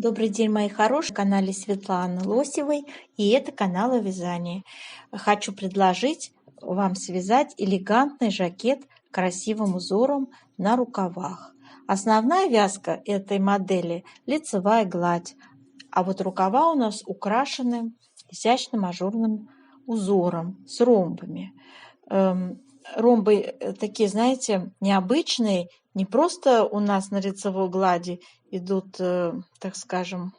Добрый день, мои хорошие, на канале Светланы Лосевой, и это канал о вязании. Хочу предложить вам связать элегантный жакет красивым узором на рукавах. Основная вязка этой модели лицевая гладь, а вот рукава у нас украшены изящным ажурным узором с ромбами. Ромбы такие, знаете, необычные, не просто у нас на лицевой глади идут, так скажем,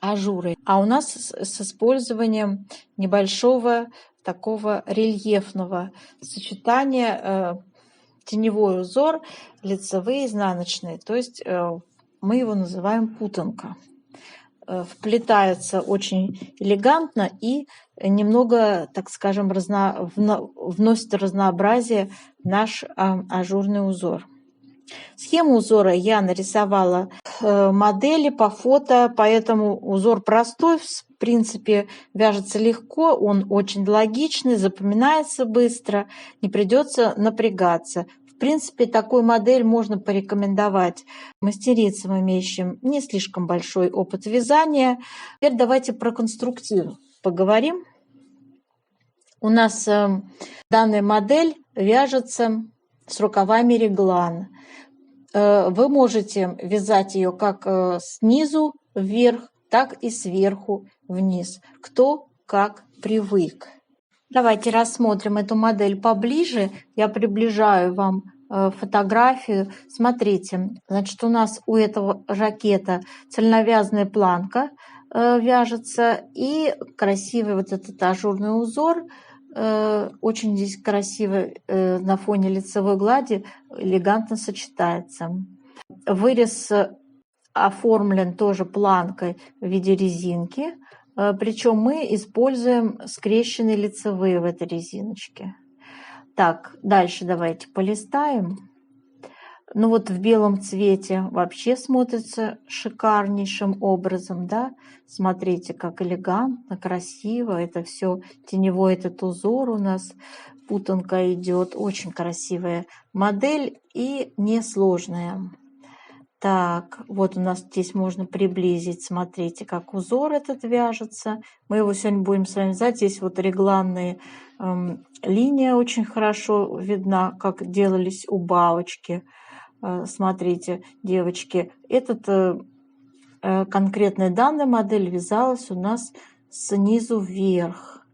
ажуры, а у нас с использованием небольшого такого рельефного сочетания теневой узор, лицевые, изнаночные, то есть мы его называем путанка. Вплетается очень элегантно и немного, так скажем, вносит разнообразие в наш ажурный узор. Схему узора я нарисовала модели по фото, поэтому узор простой, в принципе, вяжется легко, он очень логичный, запоминается быстро, не придется напрягаться. В принципе, такую модель можно порекомендовать мастерицам, имеющим не слишком большой опыт вязания. Теперь давайте про конструктив поговорим. У нас данная модель вяжется с рукавами реглан. Вы можете вязать ее как снизу вверх, так и сверху вниз. Кто как привык. Давайте рассмотрим эту модель поближе. Я приближаю вам фотографию. Смотрите, значит, у нас у этого жакета цельновязанная планка вяжется и красивый вот этот ажурный узор. Очень здесь красиво на фоне лицевой глади элегантно сочетается. Вырез оформлен тоже планкой в виде резинки, причем мы используем скрещенные лицевые в этой резиночке. Так, дальше давайте полистаем. Ну вот в белом цвете вообще смотрится шикарнейшим образом, да? Смотрите, как элегантно, красиво. Это все теневой этот узор у нас. Путанка идет. Очень красивая модель и несложная. Так, вот у нас здесь можно приблизить. Смотрите, как узор этот вяжется. Мы его сегодня будем с вами вязать. Здесь вот регланные линия очень хорошо видна, как делались у бабочки. Смотрите, девочки, конкретная данная модель вязалась у нас снизу вверх.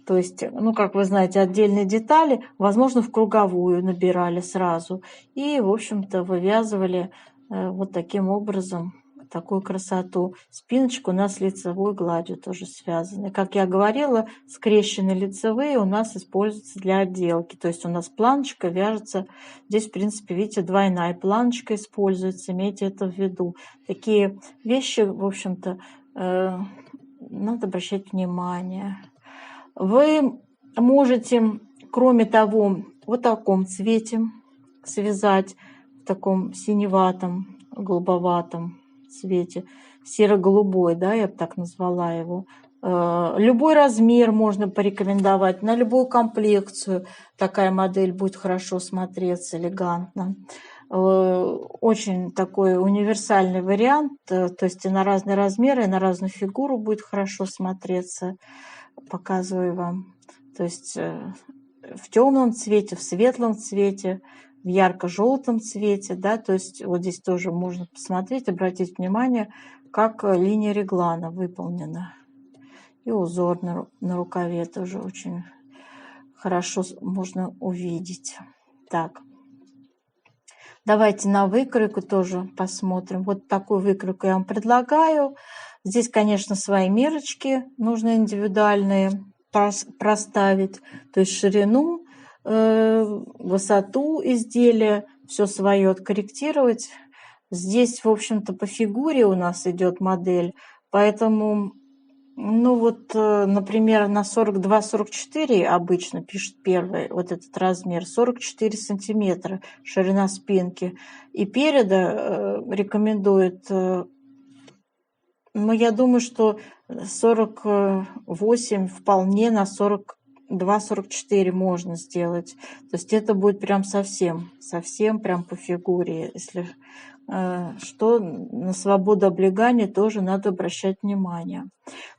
То есть, ну, как вы знаете, отдельные детали, возможно, в круговую набирали сразу. И, в общем-то, вывязывали вот таким образом такую красоту. Спиночка у нас лицевой гладью тоже связана. Как я говорила, скрещенные лицевые у нас используются для отделки. То есть у нас планочка вяжется. Здесь, в принципе, видите, двойная планочка используется. Имейте это в виду. Такие вещи, в общем-то, надо обращать внимание. Вы можете, кроме того, вот в таком цвете связать, в таком синеватом, голубоватом цвете, серо-голубой, да, я бы так назвала его. Любой размер можно порекомендовать, на любую комплекцию такая модель будет хорошо смотреться, элегантно. Очень такой универсальный вариант, то есть и на разные размеры, и на разную фигуру будет хорошо смотреться. Показываю вам. То есть в темном цвете, в светлом цвете, в ярко-желтом цвете, да, то есть вот здесь тоже можно посмотреть, обратить внимание, как линия реглана выполнена. И узор на рукаве тоже очень хорошо можно увидеть. Так, давайте на выкройку тоже посмотрим. Вот такую выкройку я вам предлагаю. Здесь, конечно, свои мерочки нужно индивидуальные проставить, то есть ширину, высоту изделия, все свое откорректировать. Здесь, в общем-то, по фигуре у нас идет модель, поэтому, ну вот, например, на 42-44 обычно пишет первый вот этот размер, 44 сантиметра ширина спинки, и переда рекомендует, но я думаю, что 48 вполне на 42-44 можно сделать. То есть это будет прям совсем прям по фигуре, если что на свободу облегания тоже надо обращать внимание.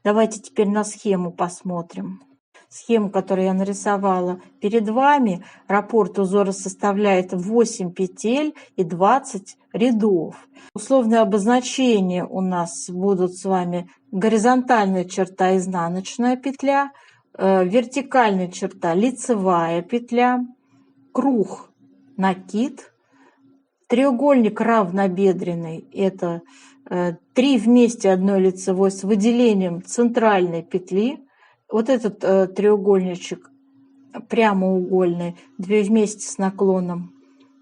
Давайте теперь на схему посмотрим. Схему, которую я нарисовала перед вами, раппорт узора составляет 8 петель и 20 рядов. Условные обозначения у нас будут с вами горизонтальная черта, изнаночная петля, вертикальная черта, лицевая петля, круг, накид, треугольник равнобедренный, это 3 вместе одной лицевой с выделением центральной петли. Вот этот треугольничек прямоугольный, 2 вместе с наклоном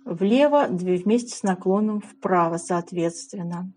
влево, 2 вместе с наклоном вправо, соответственно.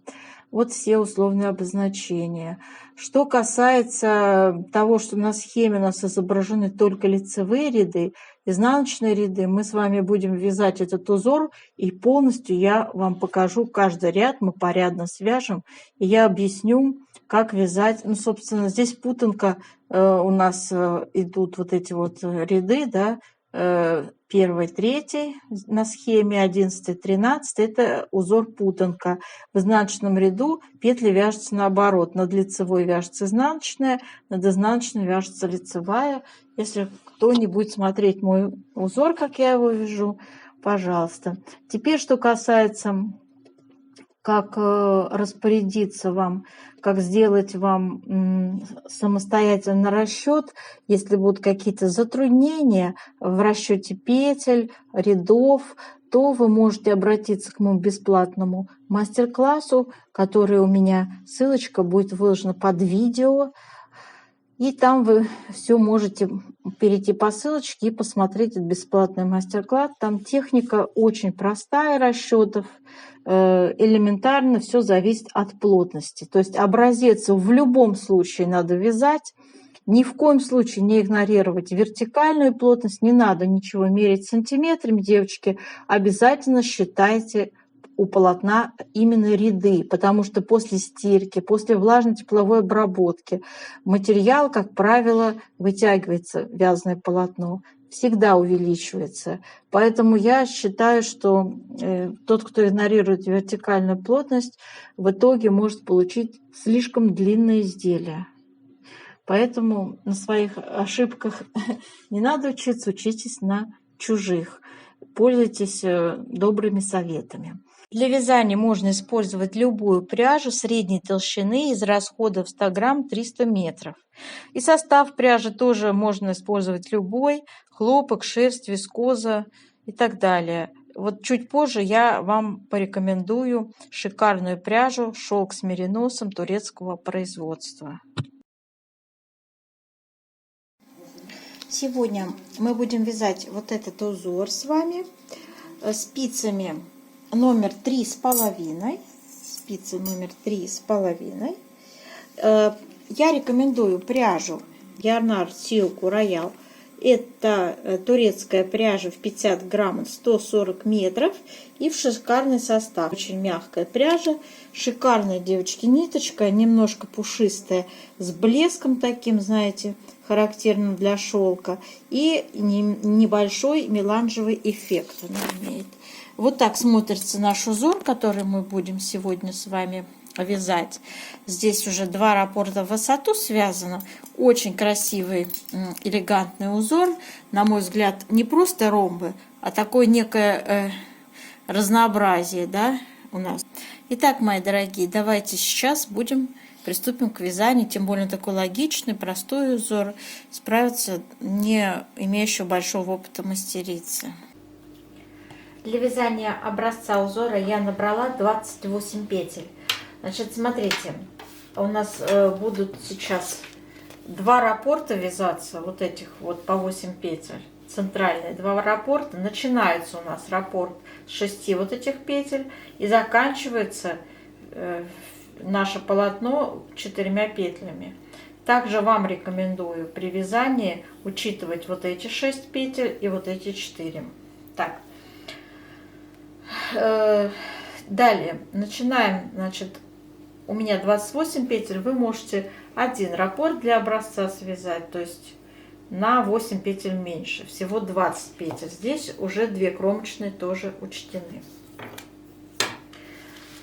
Вот все условные обозначения. Что касается того, что на схеме у нас изображены только лицевые ряды, изнаночные ряды, мы с вами будем вязать этот узор, и полностью я вам покажу каждый ряд, мы порядно свяжем, и я объясню, как вязать. Ну, собственно, здесь путанка, у нас идут вот эти вот ряды, да, 1, 3 на схеме, 11, 13, это узор путанка. В изнаночном ряду петли вяжутся наоборот. Над лицевой вяжется изнаночная, над изнаночной вяжется лицевая. Если кто-нибудь смотреть мой узор, как я его вяжу, пожалуйста. Теперь, что касается, как распорядиться вам, как сделать вам самостоятельно расчет, если будут какие-то затруднения в расчете петель, рядов, то вы можете обратиться к моему бесплатному мастер-классу, который у меня, ссылочка будет выложена под видео. И там вы все можете перейти по ссылочке и посмотреть этот бесплатный мастер-класс. Там техника очень простая расчетов, элементарно, все зависит от плотности. То есть образец в любом случае надо вязать. Ни в коем случае не игнорировать вертикальную плотность, не надо ничего мерить сантиметрами, девочки. Обязательно считайте у полотна именно ряды, потому что после стирки, после влажной тепловой обработки материал, как правило, вытягивается, вязаное полотно, всегда увеличивается. Поэтому я считаю, что тот, кто игнорирует вертикальную плотность, в итоге может получить слишком длинное изделие. Поэтому на своих ошибках не надо учиться, учитесь на чужих. Пользуйтесь добрыми советами. Для вязания можно использовать любую пряжу средней толщины из расходов 100 грамм 300 метров. И состав пряжи тоже можно использовать любой: хлопок, шерсть, вискоза и так далее. Вот чуть позже я вам порекомендую шикарную пряжу шелк с мериносом турецкого производства. Сегодня мы будем вязать вот этот узор с вами спицами номер 3,5. Спицы номер 3,5. Я рекомендую пряжу Yarnart Silk Royal. Это турецкая пряжа в 50 грамм 140 метров и в шикарный состав. Очень мягкая пряжа, шикарная, девочки, ниточка, немножко пушистая, с блеском таким, знаете, характерным для шелка, и небольшой меланжевый эффект она имеет. Вот так смотрится наш узор, который мы будем сегодня с вами вязать. Здесь уже 2 раппорта в высоту связано. Очень красивый, элегантный узор. На мой взгляд, не просто ромбы, а такое некое разнообразие, да, у нас. Итак, мои дорогие, давайте сейчас приступим к вязанию. Тем более такой логичный, простой узор. Справится не имеющего большого опыта мастерицы. Для вязания образца узора я набрала 28 петель. Значит, смотрите, у нас будут сейчас 2 раппорта вязаться, вот этих вот по 8 петель, центральные 2 раппорта. Начинается у нас раппорт с 6 вот этих петель и заканчивается наше полотно 4 петлями. Также вам рекомендую при вязании учитывать вот эти 6 петель и вот эти 4. Так. Далее начинаем. Значит, у меня 28 петель, вы можете 1 раппорт для образца связать, то есть на 8 петель меньше, всего 20 петель. Здесь уже 2 кромочные тоже учтены.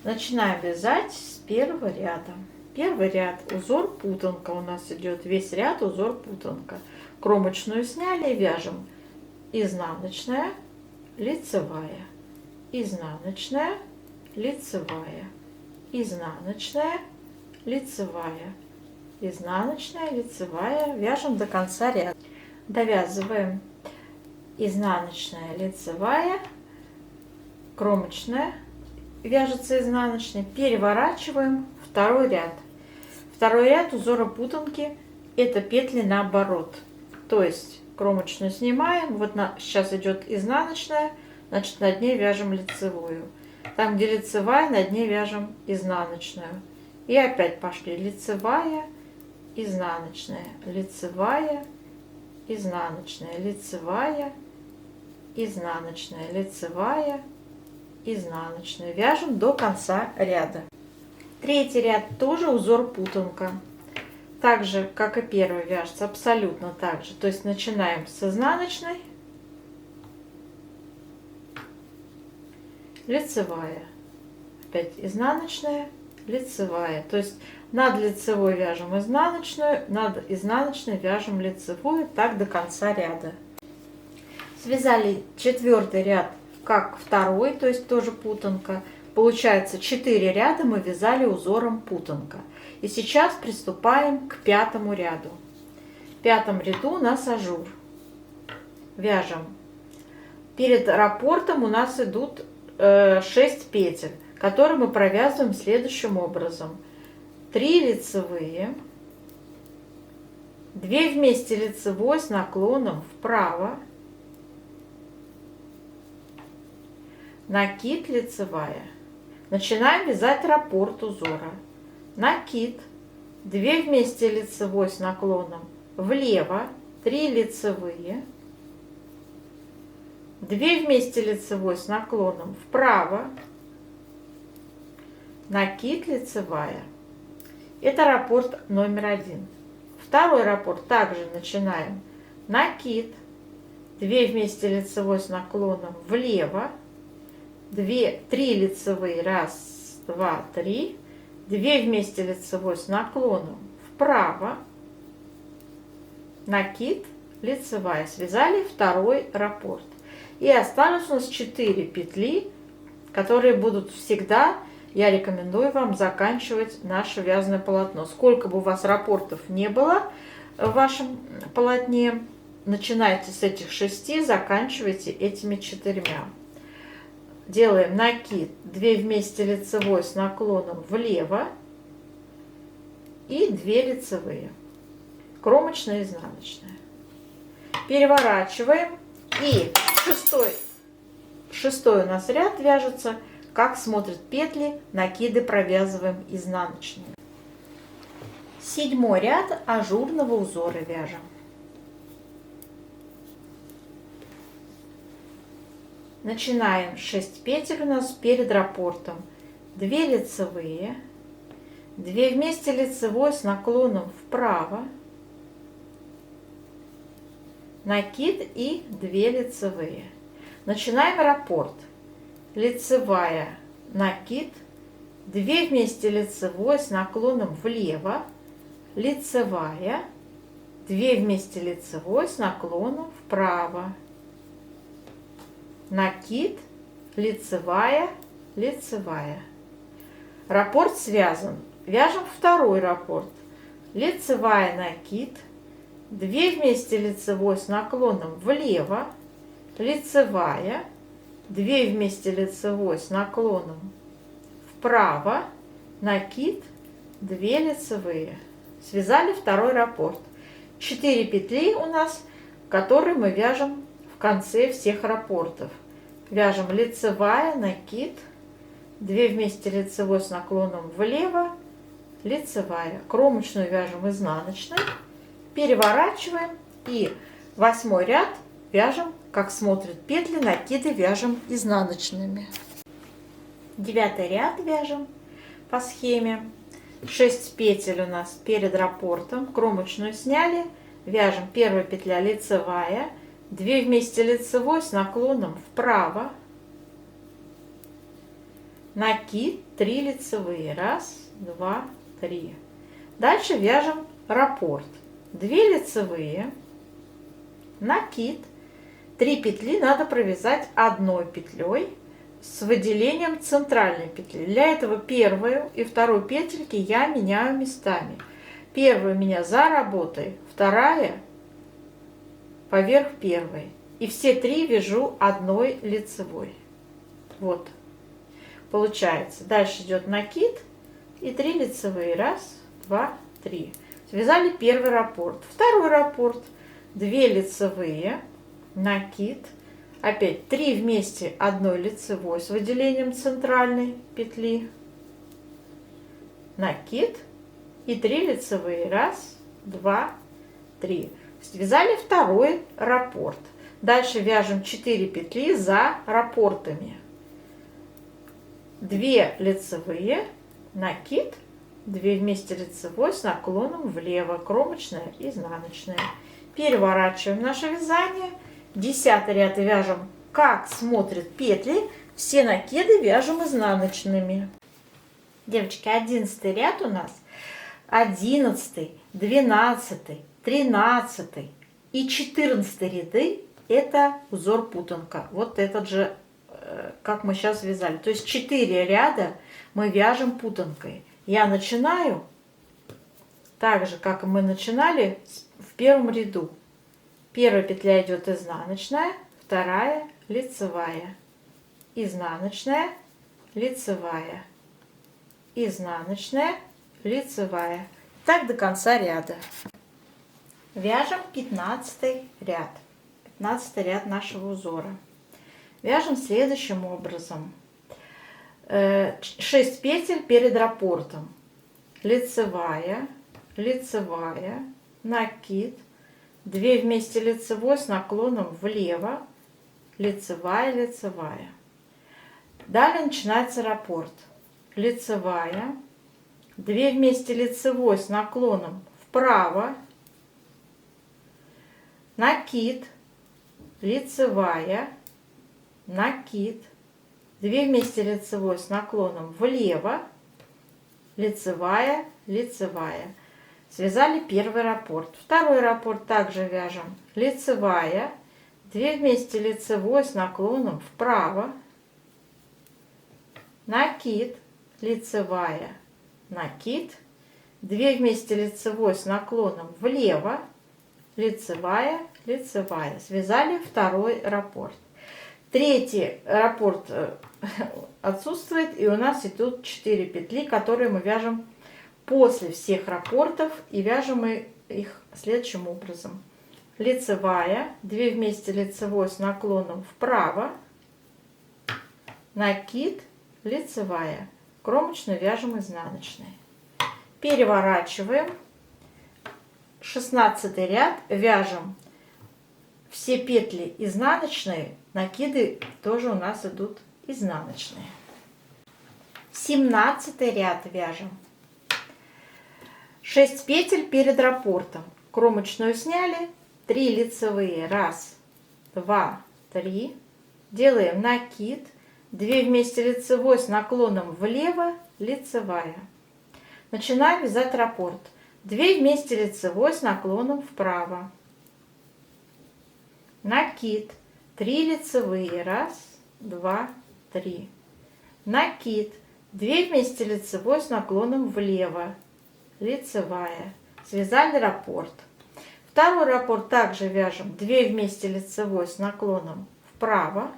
Начинаем вязать с первого ряда. Первый ряд узор путанка у нас идет, весь ряд узор путанка. Кромочную сняли и вяжем изнаночная, лицевая, изнаночная, лицевая, изнаночная, лицевая, изнаночная, лицевая. Вяжем до конца ряда. Довязываем изнаночная, лицевая, кромочная, вяжется изнаночной, переворачиваем второй ряд. Второй ряд узора путанки — это петли наоборот. То есть кромочную снимаем, вот сейчас идет изнаночная, значит над ней вяжем лицевую. Там, где лицевая, над ней вяжем изнаночную. И опять пошли лицевая, изнаночная, лицевая, изнаночная, лицевая, изнаночная, лицевая, изнаночная. Вяжем до конца ряда. Третий ряд тоже узор путанка. Так же, как и первый, вяжется абсолютно так же. То есть начинаем с изнаночной, лицевая, опять изнаночная, лицевая. То есть над лицевой вяжем изнаночную, над изнаночной вяжем лицевую, так до конца ряда. Связали четвертый ряд как второй, то есть тоже путанка. Получается 4 ряда мы вязали узором путанка. И сейчас приступаем к пятому ряду. В пятом ряду у нас ажур. Вяжем. Перед раппортом у нас идут 6 петель, которые мы провязываем следующим образом. 3 лицевые, 2 вместе лицевой с наклоном вправо, накид, лицевая. Начинаем вязать раппорт узора. Накид, 2 вместе лицевой с наклоном влево, 3 лицевые, 2 вместе лицевой с наклоном вправо, накид, лицевая. Это раппорт номер 1. Второй раппорт также начинаем. Накид, 2 вместе лицевой с наклоном влево, 3 лицевые, 1, 2, 3, 2 вместе лицевой с наклоном вправо, накид, лицевая. Связали второй раппорт. И осталось у нас 4 петли, которые будут всегда, я рекомендую вам заканчивать наше вязаное полотно. Сколько бы у вас раппортов не было в вашем полотне, начинайте с этих 6, заканчивайте этими 4. Делаем накид, 2 вместе лицевой с наклоном влево и 2 лицевые, кромочная, изнаночная. Переворачиваем, и шестой у нас ряд вяжется, как смотрят петли, накиды провязываем изнаночные. 7 ряд ажурного узора вяжем. Начинаем 6 петель у нас перед раппортом. 2 лицевые, 2 вместе лицевой с наклоном вправо, накид и 2 лицевые. Начинаем раппорт. Лицевая, накид, 2 вместе лицевой с наклоном влево, лицевая, 2 вместе лицевой с наклоном вправо, накид, лицевая, лицевая. Раппорт связан. Вяжем второй раппорт. Лицевая, накид, 2 вместе лицевой с наклоном влево, лицевая, 2 вместе лицевой с наклоном вправо, накид, 2 лицевые. Связали второй раппорт. 4 петли у нас, которые мы вяжем в конце всех раппортов. Вяжем лицевая, накид, 2 вместе лицевой с наклоном влево, лицевая. Кромочную вяжем изнаночной, переворачиваем и 8 ряд вяжем, как смотрят петли, накиды вяжем изнаночными. 9 ряд вяжем по схеме. 6 петель у нас перед раппортом, кромочную сняли, вяжем первая петля лицевая, 2 вместе лицевой с наклоном вправо, накид, 3 лицевые, 1, 2, 3. Дальше вяжем раппорт, 2 лицевые, накид, 3 петли надо провязать одной петлей с выделением центральной петли. Для этого первую и вторую петельки я меняю местами. Первая у меня за работой, вторая поверх первой. И все 3 вяжу одной лицевой. Вот. Получается. Дальше идет накид и 3 лицевые. 1, 2, 3. Связали первый раппорт. Второй раппорт. 2 лицевые, накид. Опять 3 вместе одной лицевой с выделением центральной петли. Накид и 3 лицевые. 1, 2, 3. Связали второй раппорт. Дальше вяжем 4 петли за раппортами. 2 лицевые, накид, 2 вместе лицевой с наклоном влево, кромочная, изнаночная. Переворачиваем наше вязание. 10 ряд вяжем, как смотрят петли. Все накиды вяжем изнаночными. Девочки, 11 ряд у нас. 11, 12, 13 и 14 ряды — это узор путанка. Вот этот же, как мы сейчас вязали. То есть 4 ряда мы вяжем путанкой. Я начинаю так же, как мы начинали в первом ряду. Первая петля идет изнаночная, вторая лицевая, изнаночная, лицевая, изнаночная, лицевая. Так до конца ряда. Вяжем 15 ряд. 15 ряд нашего узора. Вяжем следующим образом. 6 петель перед раппортом. Лицевая, лицевая, накид, 2 вместе лицевой с наклоном влево, лицевая, лицевая. Далее начинается раппорт. Лицевая, 2 вместе лицевой с наклоном вправо, накид, лицевая, накид, 2 вместе лицевой с наклоном влево, лицевая, лицевая. Связали первый раппорт. Второй раппорт также вяжем. Лицевая, 2 вместе лицевой с наклоном вправо, накид, лицевая, накид, 2 вместе лицевой с наклоном влево, лицевая, лицевая. Связали второй раппорт. Третий раппорт отсутствует, и у нас идут 4 петли, которые мы вяжем после всех раппортов, и вяжем мы их следующим образом. Лицевая, 2 вместе лицевой с наклоном вправо, накид, лицевая, кромочную вяжем изнаночной. Переворачиваем. 16 ряд вяжем все петли изнаночные, накиды тоже у нас идут изнаночные. 17 ряд вяжем 6 петель перед раппортом. Кромочную сняли, 3 лицевые, 1, 2, 3. Делаем накид, 2 вместе лицевой с наклоном влево, лицевая. Начинаем вязать раппорт. 2 вместе лицевой с наклоном вправо. Накид, 3 лицевые, 1, 2, 3. Накид, 2 вместе лицевой с наклоном влево, лицевая. Связали раппорт. Второй раппорт также вяжем 2 вместе лицевой с наклоном вправо,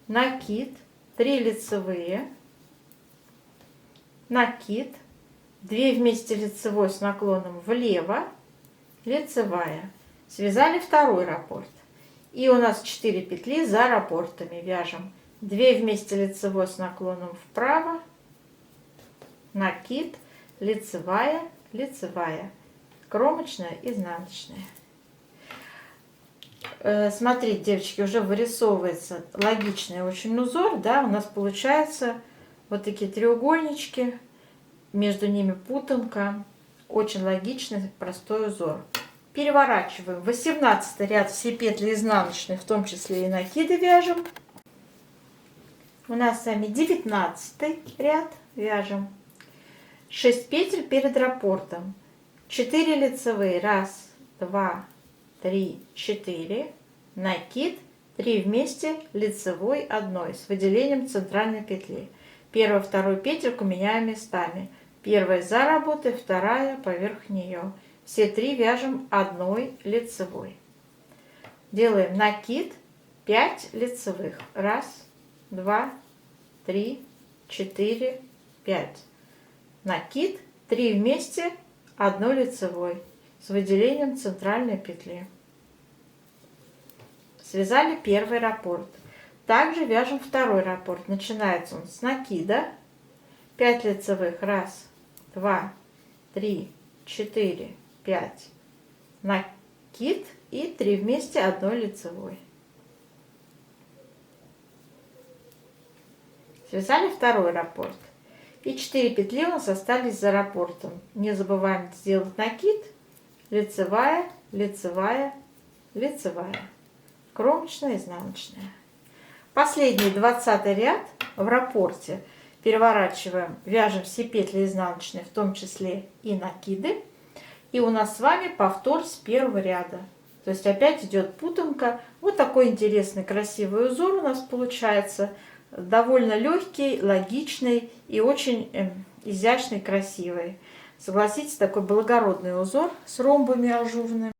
накид, 3 лицевые, накид, 2 вместе лицевой с наклоном влево, лицевая. Связали второй раппорт. И у нас 4 петли за раппортами. Вяжем 2 вместе лицевой с наклоном вправо, накид, лицевая, лицевая, кромочная, изнаночная. Смотрите, девочки, уже вырисовывается логичный очень узор, да, у нас получается вот такие треугольнички, между ними путанка, очень логичный, простой узор. Переворачиваем. 18 ряд, все петли изнаночные, в том числе и накиды вяжем. У нас с вами 19 ряд. Вяжем 6 петель перед раппортом. 4 лицевые. 1, 2, 3, 4. Накид. 3 вместе лицевой одной с выделением центральной петли. Первую, вторую петельку меняем местами. Первая за работой, вторая поверх нее. Все 3 вяжем одной лицевой. Делаем накид, 5 лицевых. 1, 2, 3, 4, 5. Накид, 3 вместе, одной лицевой с выделением центральной петли. Связали первый раппорт. Также вяжем второй раппорт. Начинается он с накида. 5 лицевых. 1, 2, 3, 4, 5. Накид и 3 вместе одной лицевой. Связали второй раппорт. И 4 петли у нас остались за раппортом. Не забываем сделать накид. Лицевая, лицевая, лицевая. Кромочная, изнаночная. Последний 20 ряд в раппорте переворачиваем, вяжем все петли изнаночные, в том числе и накиды. И у нас с вами повтор с первого ряда. То есть опять идет путанка. Вот такой интересный, красивый узор у нас получается. Довольно легкий, логичный и очень изящный, красивый. Согласитесь, такой благородный узор с ромбами ажурными.